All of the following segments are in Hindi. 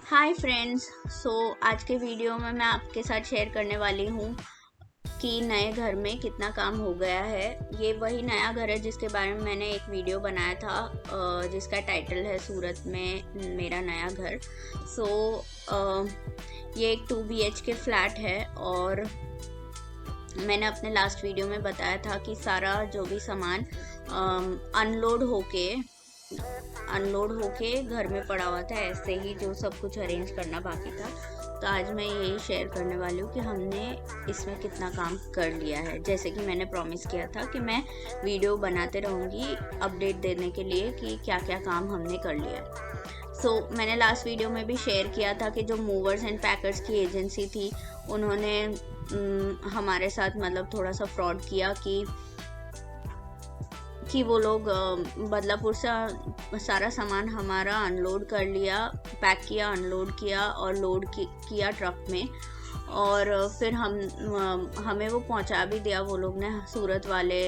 Hi friends. आज के वीडियो में मैं आपके साथ शेयर करने वाली हूँ कि नए घर में कितना काम हो गया है। ये वही नया घर है जिसके बारे में मैंने एक वीडियो बनाया था, जिसका टाइटल है सूरत में मेरा नया घर। ये एक 2 BHK फ्लैट है और मैंने अपने लास्ट वीडियो में बताया था कि सारा जो भी सामान अनलोड होके घर में पड़ा हुआ था, ऐसे ही जो सब कुछ अरेंज करना बाकी था। तो आज मैं यही शेयर करने वाली हूँ कि हमने इसमें कितना काम कर लिया है। जैसे कि मैंने प्रॉमिस किया था कि मैं वीडियो बनाते रहूँगी अपडेट देने के लिए कि क्या क्या काम हमने कर लिया है। मैंने लास्ट वीडियो में भी शेयर किया था कि जो मूवर्स एंड पैकर्स की एजेंसी थी, उन्होंने हमारे साथ मतलब थोड़ा सा फ्रॉड किया कि वो लोग बदलापुर से सारा सामान हमारा अनलोड कर लिया, पैक किया, अनलोड किया और लोड किया ट्रक में, और फिर हमें वो पहुंचा भी दिया वो लोग ने सूरत वाले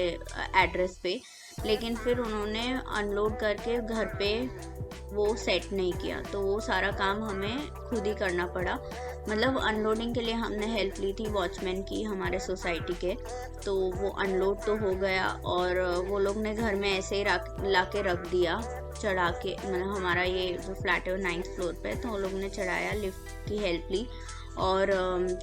एड्रेस पे। लेकिन फिर उन्होंने अनलोड करके घर पे वो सेट नहीं किया, तो वो सारा काम हमें खुद ही करना पड़ा। मतलब अनलोडिंग के लिए हमने हेल्प ली थी वॉचमैन की, हमारे सोसाइटी के। तो वो अनलोड तो हो गया और वो लोग ने घर में ऐसे ही ला के रख दिया, चढ़ा के। मतलब हमारा ये जो फ्लैट है वो 9th फ्लोर पे, तो वो लोग ने चढ़ाया, लिफ्ट की हेल्प ली और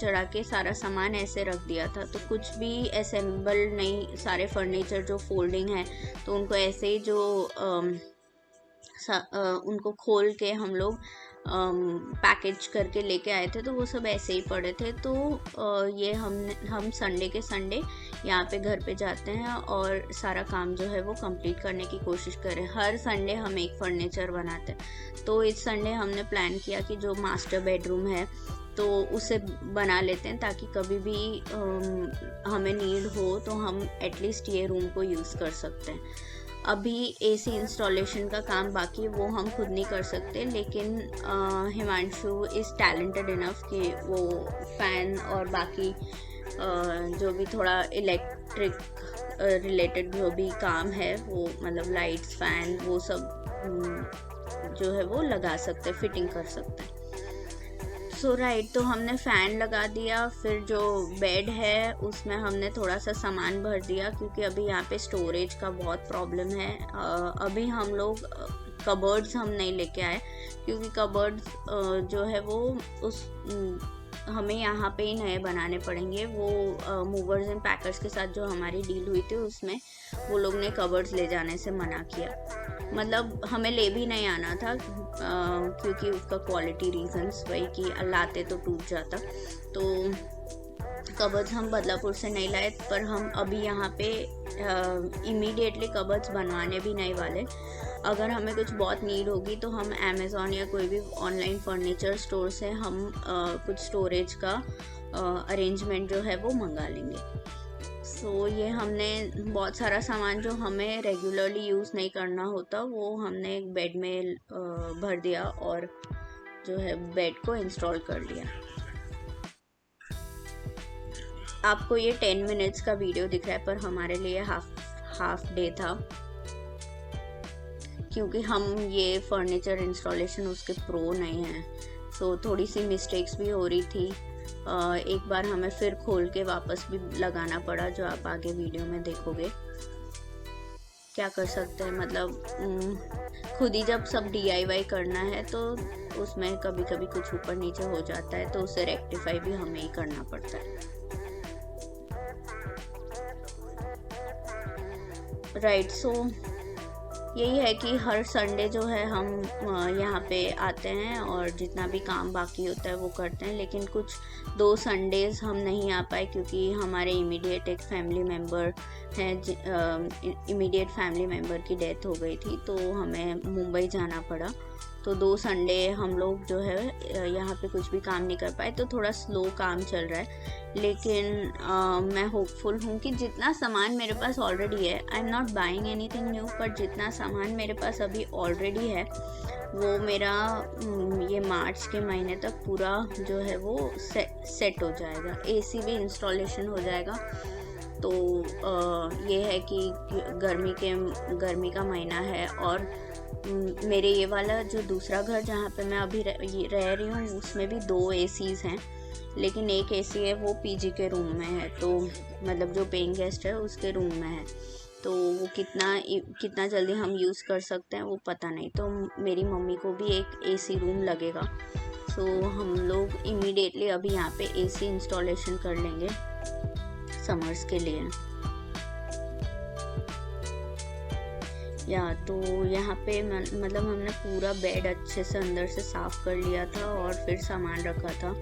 चढ़ा के सारा सामान ऐसे रख दिया था। तो कुछ भी असेंबल नहीं, सारे फर्नीचर जो फोल्डिंग है तो उनको ऐसे ही उनको खोल के हम लोग पैकेज करके लेके आए थे, तो वो सब ऐसे ही पड़े थे। तो ये हम संडे के संडे यहाँ पे घर पे जाते हैं और सारा काम जो है वो कंप्लीट करने की कोशिश करें। हर संडे हम एक फर्नीचर बनाते हैं। तो इस संडे हमने प्लान किया कि जो मास्टर बेडरूम है तो उसे बना लेते हैं, ताकि कभी भी हमें नीड हो तो हम एटलीस्ट ये रूम को यूज़ कर सकते हैं। अभी AC इंस्टॉलेशन का काम बाकी है, वो हम खुद नहीं कर सकते, लेकिन हिमांशु इज़ टैलेंटेड इनफ कि वो फ़ैन और बाकी जो भी थोड़ा इलेक्ट्रिक रिलेटेड जो भी काम है, वो मतलब लाइट्स, फ़ैन, वो सब जो है वो लगा सकते हैं, फिटिंग कर सकते हैं। तो हमने फ़ैन लगा दिया। फिर जो बेड है उसमें हमने थोड़ा सा सामान भर दिया, क्योंकि अभी यहाँ पे स्टोरेज का बहुत प्रॉब्लम है। अभी हम लोग कबर्ड्स हम नहीं लेके आए, क्योंकि कबर्ड्स जो है वो हमें यहाँ पे ही नए बनाने पड़ेंगे। वो मूवर्स एंड पैकर्स के साथ जो हमारी डील हुई थी उसमें वो लोग ने कबर्ड्स ले जाने से मना किया। मतलब हमें ले भी नहीं आना था, क्योंकि उसका क्वालिटी रीजंस वही कि लाते तो टूट जाता। तो कबर्ड्स हम बदलापुर से नहीं लाए, पर हम अभी यहाँ पे इमीडिएटली कबर्ड्स बनवाने भी नहीं वाले। अगर हमें कुछ बहुत नीड होगी तो हम अमेज़ॉन या कोई भी ऑनलाइन फर्नीचर स्टोर से हम कुछ स्टोरेज का अरेंजमेंट जो है वो मंगा लेंगे। ये हमने बहुत सारा सामान जो हमें रेगुलरली यूज़ नहीं करना होता वो हमने एक बेड में भर दिया और जो है बेड को इंस्टॉल कर लिया। आपको ये 10 मिनट्स का वीडियो दिख रहा है, पर हमारे लिए हाफ डे था, क्योंकि हम ये फर्नीचर इंस्टॉलेशन उसके प्रो नहीं हैं। थोड़ी सी मिस्टेक्स भी हो रही थी। एक बार हमें फिर खोल के वापस भी लगाना पड़ा, जो आप आगे वीडियो में देखोगे। क्या कर सकते हैं, मतलब खुद ही जब सब DIY करना है तो उसमें कभी कभी कुछ ऊपर नीचे हो जाता है, तो उसे रेक्टिफाई भी हमें ही करना पड़ता है। राइट, यही है कि हर संडे जो है हम यहाँ पे आते हैं और जितना भी काम बाकी होता है वो करते हैं। लेकिन कुछ 2 संडेज़ हम नहीं आ पाए, क्योंकि हमारे इमीडिएट एक फैमिली मेम्बर हैं, इमीडिएट फैमिली मेम्बर की डेथ हो गई थी, तो हमें मुंबई जाना पड़ा। तो 2 संडे हम लोग जो है यहाँ पे कुछ भी काम नहीं कर पाए, तो थोड़ा स्लो काम चल रहा है। लेकिन मैं होपफुल हूँ कि जितना सामान मेरे पास ऑलरेडी है, I am not buying anything new, पर जितना सामान मेरे पास अभी ऑलरेडी है वो मेरा ये मार्च के महीने तक पूरा जो है वो सेट हो जाएगा। AC भी इंस्टॉलेशन हो जाएगा। तो ये है कि गर्मी का महीना है और मेरे ये वाला जो दूसरा घर जहाँ पे मैं अभी रह रही हूँ उसमें भी 2 एसीज़ हैं, लेकिन एक एसी है वो पीजी के रूम में है, तो मतलब जो पेइंग गेस्ट है उसके रूम में है, तो वो कितना जल्दी हम यूज़ कर सकते हैं वो पता नहीं। तो मेरी मम्मी को भी एक एसी रूम लगेगा, सो हम लोग इमीडिएटली अभी यहाँ पे एसी इंस्टॉलेशन कर लेंगे समर्स के लिए। तो यहाँ पे मतलब हमने पूरा बेड अच्छे से अंदर से साफ़ कर लिया था और फिर सामान रखा था,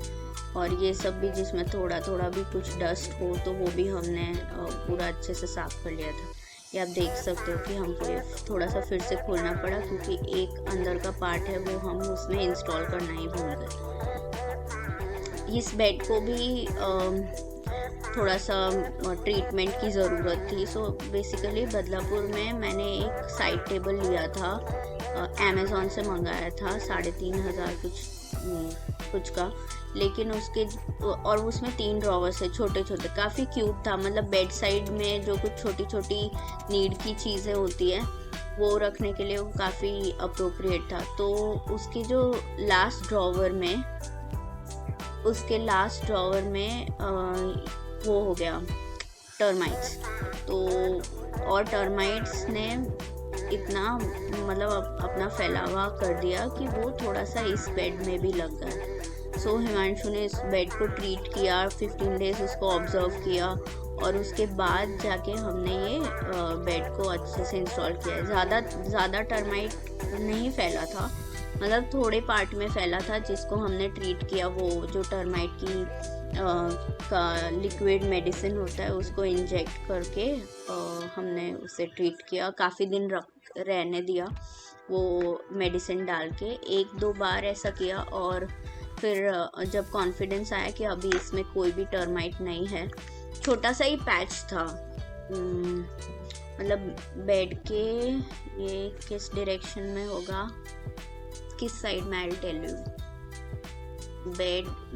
और ये सब भी जिसमें थोड़ा थोड़ा भी कुछ डस्ट हो तो वो भी हमने पूरा अच्छे से साफ़ कर लिया था। ये आप देख सकते हो कि हमको ये थोड़ा सा फिर से खोलना पड़ा क्योंकि एक अंदर का पार्ट है वो हम उसमें इंस्टॉल करना ही भूल गए। इस बेड को भी थोड़ा सा ट्रीटमेंट की ज़रूरत थी, सो बेसिकली बदलापुर में मैंने एक साइड टेबल लिया था, अमेज़ॉन से मंगाया था 3500 कुछ का, लेकिन और उसमें 3 ड्रॉवर्स है छोटे छोटे, काफ़ी क्यूट था। मतलब बेड साइड में जो कुछ छोटी छोटी नीड की चीज़ें होती है वो रखने के लिए वो काफ़ी अप्रोप्रिएट था। तो उसके जो लास्ट ड्रॉवर में वो हो गया टर्माइट्स, तो और टर्माइट्स ने इतना मतलब अपना फैलावा कर दिया कि वो थोड़ा सा इस बेड में भी लग गया। सो हिमांशु ने इस बेड को ट्रीट किया, 15 डेज उसको ऑब्जर्व किया, और उसके बाद जाके हमने ये बेड को अच्छे से इंस्टॉल किया। ज़्यादा टर्माइट नहीं फैला था, मतलब थोड़े पार्ट में फैला था जिसको हमने ट्रीट किया। वो जो टर्माइट की का लिक्विड मेडिसिन होता है उसको इंजेक्ट करके हमने उसे ट्रीट किया, काफ़ी दिन रहने दिया वो मेडिसिन डाल के। 1-2 बार ऐसा किया और फिर जब कॉन्फिडेंस आया कि अभी इसमें कोई भी टर्माइट नहीं है, छोटा सा ही पैच था, मतलब बेड के ये किस डायरेक्शन में होगा, किस साइड में, I will tell you,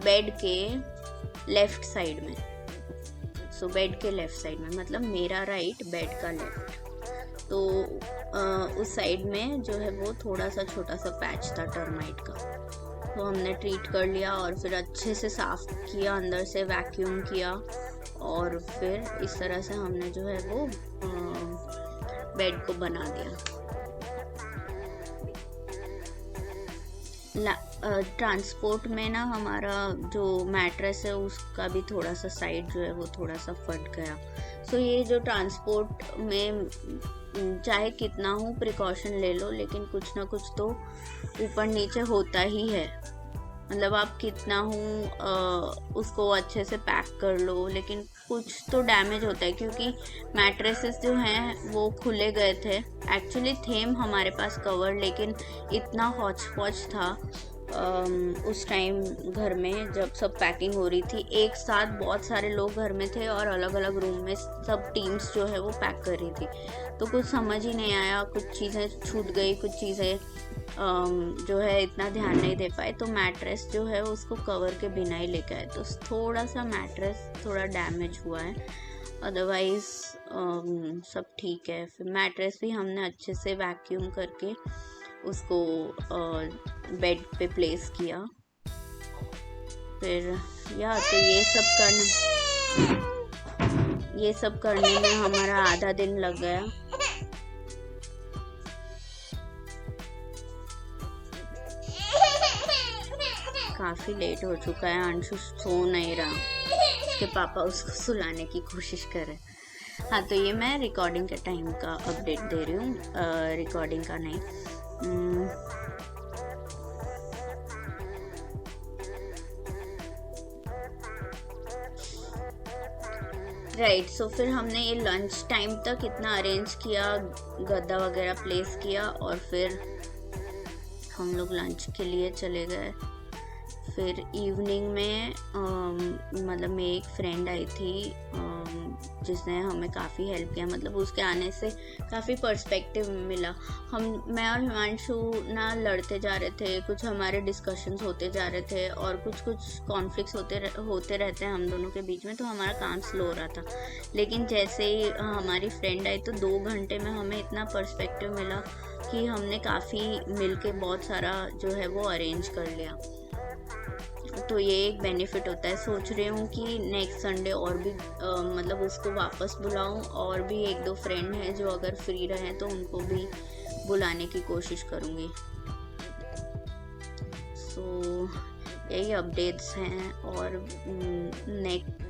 bed के लेफ्ट साइड में। सो बेड के लेफ्ट साइड में मतलब मेरा राइट, बेड का लेफ्ट, तो उस साइड में जो है वो थोड़ा सा छोटा सा पैच था टर्माइट का, तो हमने ट्रीट कर लिया और फिर अच्छे से साफ किया, अंदर से वैक्यूम किया, और फिर इस तरह से हमने जो है वो बेड को बना दिया। ट्रांसपोर्ट में ना हमारा जो मैट्रेस है उसका भी थोड़ा सा साइड जो है वो थोड़ा सा फट गया। सो ये जो ट्रांसपोर्ट में चाहे कितना हो प्रिकॉशन ले लो, लेकिन कुछ ना कुछ तो ऊपर नीचे होता ही है। मतलब आप कितना हो उसको अच्छे से पैक कर लो, लेकिन कुछ तो डैमेज होता है, क्योंकि मैट्रेसेस जो हैं वो खुले गए थे। एक्चुअली थे हमारे पास कवर, लेकिन इतना हौच पौच था उस टाइम घर में जब सब पैकिंग हो रही थी। एक साथ बहुत सारे लोग घर में थे और अलग अलग रूम में सब टीम्स जो है वो पैक कर रही थी, तो कुछ समझ ही नहीं आया, कुछ चीज़ें छूट गई, कुछ चीज़ें जो है इतना ध्यान नहीं दे पाए, तो मैट्रेस जो है उसको कवर के बिना ही लेकर आए, तो थोड़ा सा मैट्रेस थोड़ा डैमेज हुआ है, अदरवाइज़ सब ठीक है। फिर मैट्रेस भी हमने अच्छे से वैक्यूम करके उसको बेड पे प्लेस किया। फिर तो ये सब करने में हमारा आधा दिन लग गया। काफ़ी लेट हो चुका है, अंशु सो नहीं रहा, उसके पापा उसको सुलाने की कोशिश कर रहे। हाँ, तो ये मैं रिकॉर्डिंग के टाइम का अपडेट दे रही हूँ, रिकॉर्डिंग का नहीं। राइट, सो फिर हमने ये लंच टाइम तक इतना अरेंज किया, गद्दा वगैरह प्लेस किया, और फिर हम लोग लंच के लिए चले गए। फिर इवनिंग में मतलब मेरी एक फ्रेंड आई थी जिसने हमें काफ़ी हेल्प किया, मतलब उसके आने से काफ़ी पर्सपेक्टिव मिला। मैं और हिमांशु ना लड़ते जा रहे थे, कुछ हमारे डिस्कशंस होते जा रहे थे और कुछ कॉन्फ्लिक्ट्स होते रहते हैं हम दोनों के बीच में, तो हमारा काम स्लो हो रहा था। लेकिन जैसे ही हमारी फ्रेंड आई तो 2 घंटे में हमें इतना पर्सपेक्टिव मिला कि हमने काफ़ी मिलके बहुत सारा जो है वो अरेंज कर लिया। तो ये एक बेनिफिट होता है। सोच रही हूँ कि नेक्स्ट संडे और भी मतलब उसको वापस बुलाऊँ, और भी 1-2 फ्रेंड हैं जो अगर फ्री रहें तो उनको भी बुलाने की कोशिश करूँगी। सो यही अपडेट्स हैं। और नेक्स्ट